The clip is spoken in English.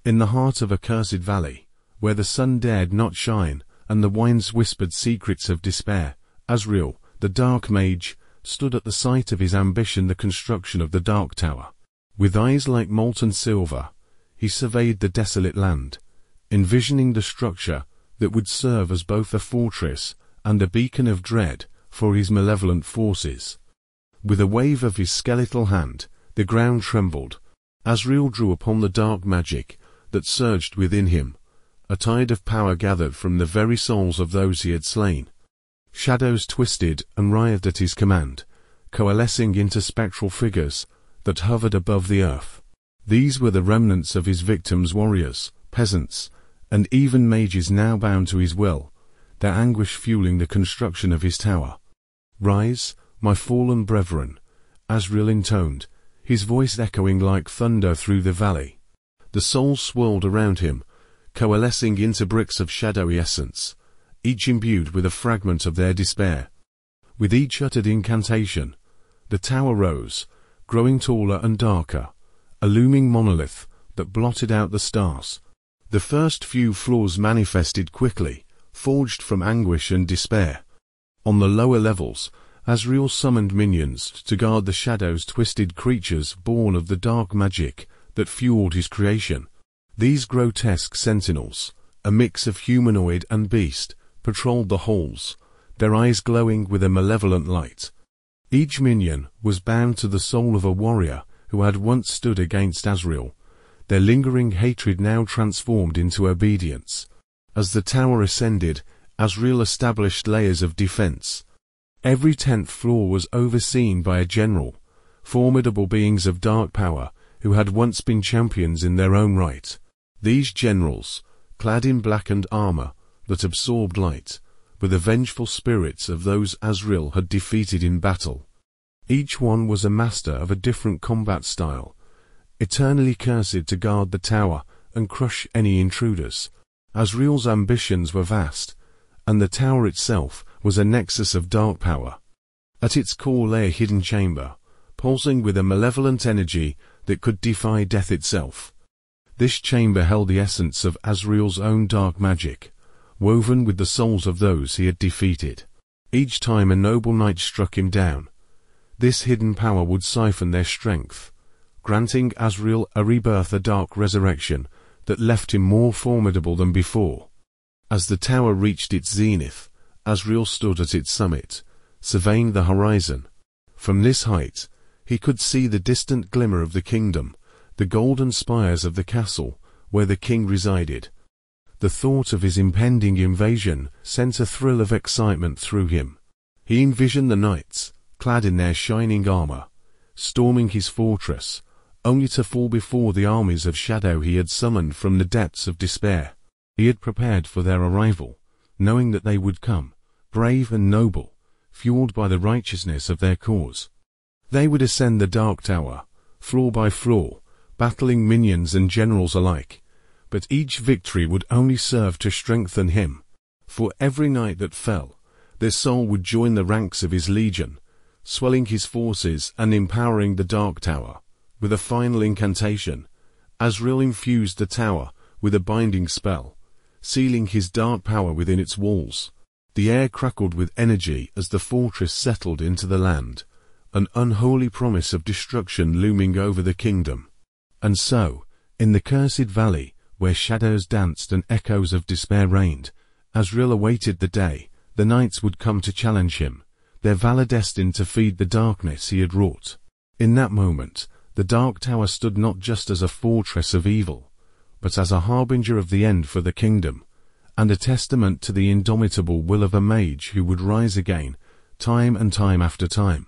In the heart of a cursed valley, where the sun dared not shine and the winds whispered secrets of despair, Azrael, the dark mage, stood at the site of his ambition, the construction of the Dark Tower. With eyes like molten silver, he surveyed the desolate land, envisioning the structure that would serve as both a fortress and a beacon of dread for his malevolent forces. With a wave of his skeletal hand, the ground trembled. Azrael drew upon the dark magic that surged within him. A tide of power gathered from the very souls of those he had slain. Shadows twisted and writhed at his command, coalescing into spectral figures that hovered above the earth. These were the remnants of his victims, warriors, peasants, and even mages now bound to his will, their anguish fueling the construction of his tower. "Rise, my fallen brethren," Azrael intoned, his voice echoing like thunder through the valley. The souls swirled around him, coalescing into bricks of shadowy essence, each imbued with a fragment of their despair. With each uttered incantation, the tower rose, growing taller and darker, a looming monolith that blotted out the stars. The first few floors manifested quickly, forged from anguish and despair. On the lower levels, Azrael summoned minions to guard the shadows, twisted creatures born of the dark magic that fueled his creation. These grotesque sentinels, a mix of humanoid and beast, patrolled the halls, their eyes glowing with a malevolent light. Each minion was bound to the soul of a warrior who had once stood against Azrael, their lingering hatred now transformed into obedience. As the tower ascended, Azrael established layers of defense. Every 10th floor was overseen by a general, formidable beings of dark power who had once been champions in their own right. These generals, clad in blackened armor that absorbed light, were the vengeful spirits of those Azrael had defeated in battle. Each one was a master of a different combat style, eternally cursed to guard the tower and crush any intruders. Azrael's ambitions were vast, and the tower itself was a nexus of dark power. At its core lay a hidden chamber, pulsing with a malevolent energy that could defy death itself. This chamber held the essence of Azrael's own dark magic, woven with the souls of those he had defeated. Each time a noble knight struck him down, this hidden power would siphon their strength, granting Azrael a rebirth, a dark resurrection that left him more formidable than before. As the tower reached its zenith, Azrael stood at its summit, surveying the horizon. From this height, he could see the distant glimmer of the kingdom, the golden spires of the castle where the king resided. The thought of his impending invasion sent a thrill of excitement through him. He envisioned the knights, clad in their shining armor, storming his fortress, only to fall before the armies of shadow he had summoned from the depths of despair. He had prepared for their arrival, knowing that they would come, brave and noble, fueled by the righteousness of their cause. They would ascend the Dark Tower, floor by floor, battling minions and generals alike. But each victory would only serve to strengthen him. For every knight that fell, their soul would join the ranks of his legion, swelling his forces and empowering the Dark Tower. With a final incantation, Azrael infused the tower with a binding spell, sealing his dark power within its walls. The air crackled with energy as the fortress settled into the land, an unholy promise of destruction looming over the kingdom. And so, in the cursed valley, where shadows danced and echoes of despair reigned, Azrael awaited the day the knights would come to challenge him, their valor destined to feed the darkness he had wrought. In that moment, the Dark Tower stood not just as a fortress of evil, but as a harbinger of the end for the kingdom, and a testament to the indomitable will of a mage who would rise again, time and time after time.